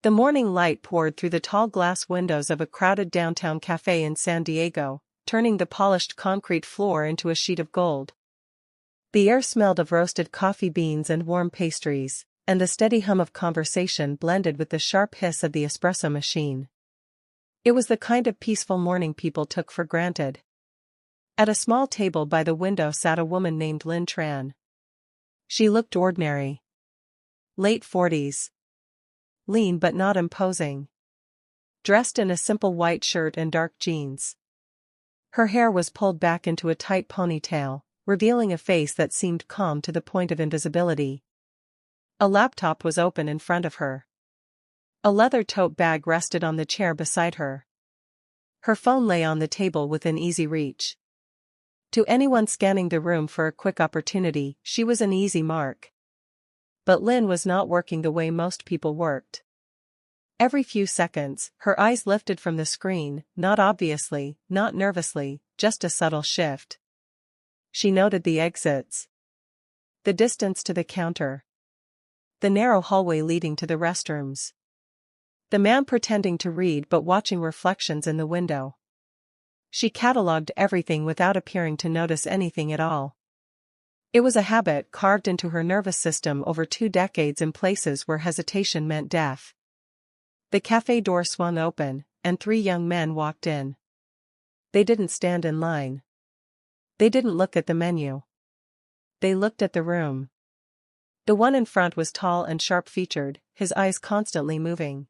The morning light poured through the tall glass windows of a crowded downtown cafe in San Diego, turning the polished concrete floor into a sheet of gold. The air smelled of roasted coffee beans and warm pastries, and the steady hum of conversation blended with the sharp hiss of the espresso machine. It was the kind of peaceful morning people took for granted. At a small table by the window sat a woman named Lynn Tran. She looked ordinary. Late 40s. Lean but not imposing. Dressed in a simple white shirt and dark jeans. Her hair was pulled back into a tight ponytail, revealing a face that seemed calm to the point of invisibility. A laptop was open in front of her. A leather tote bag rested on the chair beside her. Her phone lay on the table within easy reach. To anyone scanning the room for a quick opportunity, she was an easy mark. But Lynn was not working the way most people worked. Every few seconds, her eyes lifted from the screen, not obviously, not nervously, just a subtle shift. She noted the exits. The distance to the counter. The narrow hallway leading to the restrooms. The man pretending to read but watching reflections in the window. She catalogued everything without appearing to notice anything at all. It was a habit carved into her nervous system over 2 decades in places where hesitation meant death. The cafe door swung open, and 3 young men walked in. They didn't stand in line. They didn't look at the menu. They looked at the room. The one in front was tall and sharp-featured, his eyes constantly moving.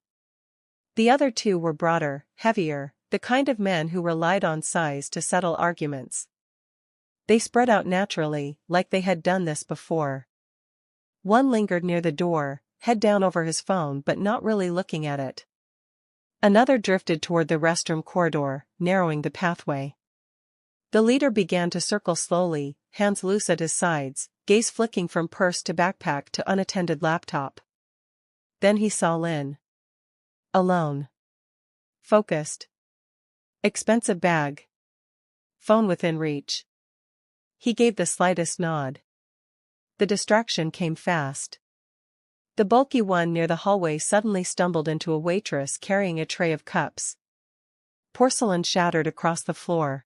The other 2 were broader, heavier, the kind of men who relied on size to settle arguments. They spread out naturally, like they had done this before. One lingered near the door, head down over his phone but not really looking at it. Another drifted toward the restroom corridor, narrowing the pathway. The leader began to circle slowly, hands loose at his sides, gaze flicking from purse to backpack to unattended laptop. Then he saw Lynn. Alone. Focused. Expensive bag. Phone within reach. He gave the slightest nod. The distraction came fast. The bulky one near the hallway suddenly stumbled into a waitress carrying a tray of cups. Porcelain shattered across the floor.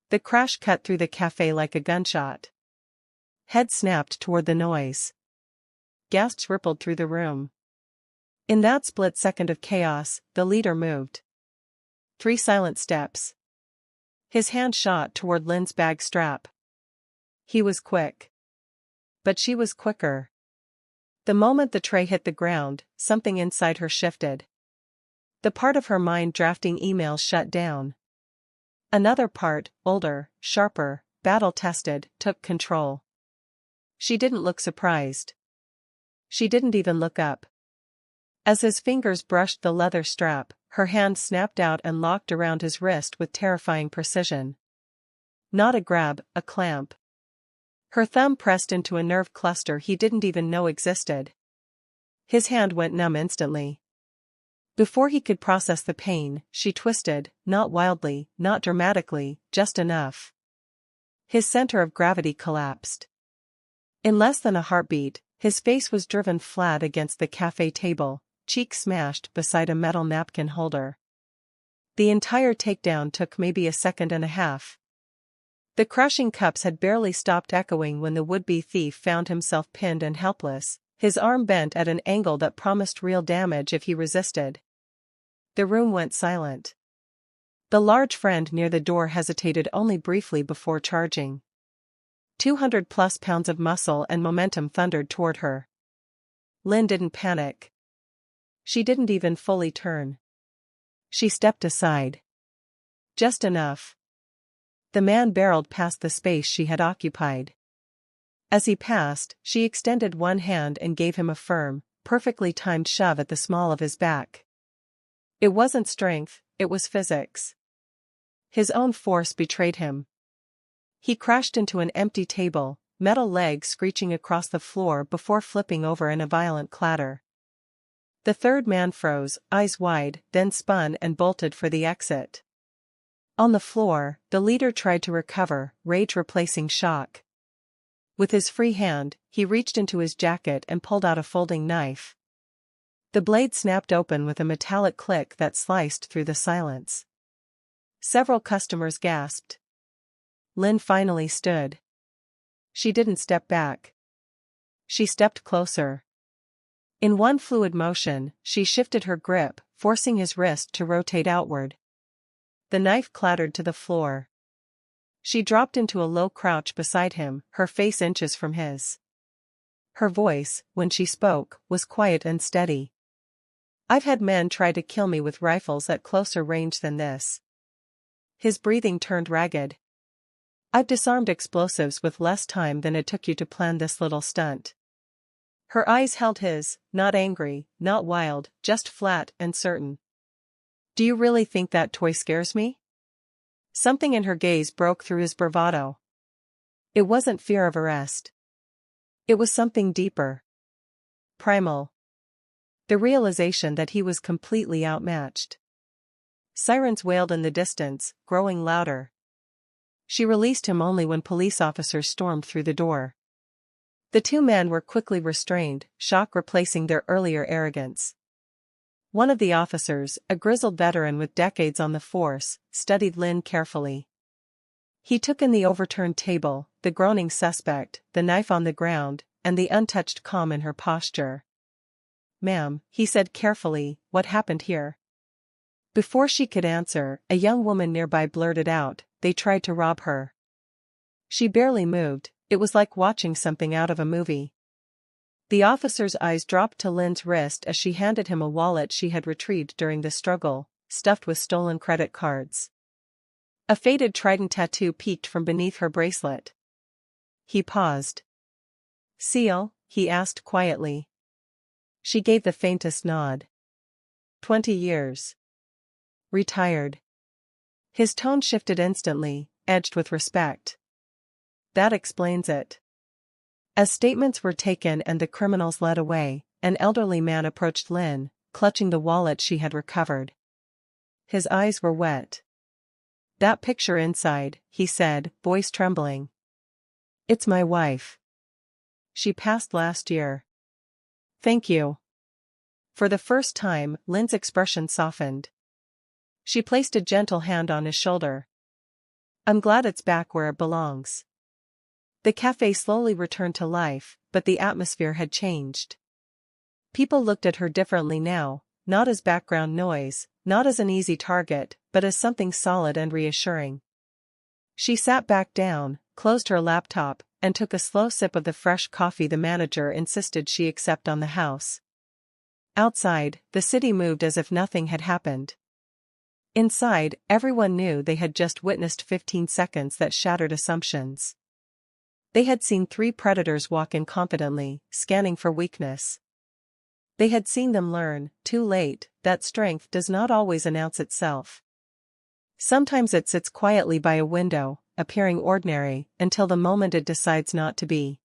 The crash cut through the cafe like a gunshot. Head snapped toward the noise. Gasps rippled through the room. In that split second of chaos, the leader moved. 3 silent steps. His hand shot toward Lynn's bag strap. He was quick. But she was quicker. The moment the tray hit the ground, something inside her shifted. The part of her mind drafting emails shut down. Another part, older, sharper, battle-tested, took control. She didn't look surprised. She didn't even look up. As his fingers brushed the leather strap, her hand snapped out and locked around his wrist with terrifying precision. Not a grab, a clamp. Her thumb pressed into a nerve cluster he didn't even know existed. His hand went numb instantly. Before he could process the pain, she twisted, not wildly, not dramatically, just enough. His center of gravity collapsed. In less than a heartbeat, his face was driven flat against the cafe table, cheek smashed beside a metal napkin holder. The entire takedown took maybe a second and a half. The crashing cups had barely stopped echoing when the would-be thief found himself pinned and helpless, his arm bent at an angle that promised real damage if he resisted. The room went silent. The large friend near the door hesitated only briefly before charging. 200+ pounds of muscle and momentum thundered toward her. Lynn didn't panic. She didn't even fully turn. She stepped aside. Just enough. The man barreled past the space she had occupied. As he passed, she extended one hand and gave him a firm, perfectly timed shove at the small of his back. It wasn't strength, it was physics. His own force betrayed him. He crashed into an empty table, metal legs screeching across the floor before flipping over in a violent clatter. The third man froze, eyes wide, then spun and bolted for the exit. On the floor, the leader tried to recover, rage replacing shock. With his free hand, he reached into his jacket and pulled out a folding knife. The blade snapped open with a metallic click that sliced through the silence. Several customers gasped. Lynn finally stood. She didn't step back. She stepped closer. In one fluid motion, she shifted her grip, forcing his wrist to rotate outward. The knife clattered to the floor. She dropped into a low crouch beside him, her face inches from his. Her voice, when she spoke, was quiet and steady. "I've had men try to kill me with rifles at closer range than this." His breathing turned ragged. "I've disarmed explosives with less time than it took you to plan this little stunt." Her eyes held his, not angry, not wild, just flat and certain. "Do you really think that toy scares me?" Something in her gaze broke through his bravado. It wasn't fear of arrest. It was something deeper. Primal. The realization that he was completely outmatched. Sirens wailed in the distance, growing louder. She released him only when police officers stormed through the door. The two men were quickly restrained, shock replacing their earlier arrogance. One of the officers, a grizzled veteran with decades on the force, studied Lynn carefully. He took in the overturned table, the groaning suspect, the knife on the ground, and the untouched calm in her posture. "Ma'am," he said carefully, "what happened here?" Before she could answer, a young woman nearby blurted out, "They tried to rob her." She barely moved. It was like watching something out of a movie. The officer's eyes dropped to Lynn's wrist as she handed him a wallet she had retrieved during the struggle, stuffed with stolen credit cards. A faded trident tattoo peeked from beneath her bracelet. He paused. "Seal?" he asked quietly. She gave the faintest nod. 20 years. Retired. His tone shifted instantly, edged with respect. "That explains it." As statements were taken and the criminals led away, an elderly man approached Lynn, clutching the wallet she had recovered. His eyes were wet. "That picture inside," he said, voice trembling. "It's my wife. She passed last year." "Thank you." For the first time, Lynn's expression softened. She placed a gentle hand on his shoulder. "I'm glad it's back where it belongs." The cafe slowly returned to life, but the atmosphere had changed. People looked at her differently now, not as background noise, not as an easy target, but as something solid and reassuring. She sat back down, closed her laptop, and took a slow sip of the fresh coffee the manager insisted she accept on the house. Outside, the city moved as if nothing had happened. Inside, everyone knew they had just witnessed 15 seconds that shattered assumptions. They had seen 3 predators walk in confidently, scanning for weakness. They had seen them learn, too late, that strength does not always announce itself. Sometimes it sits quietly by a window, appearing ordinary, until the moment it decides not to be.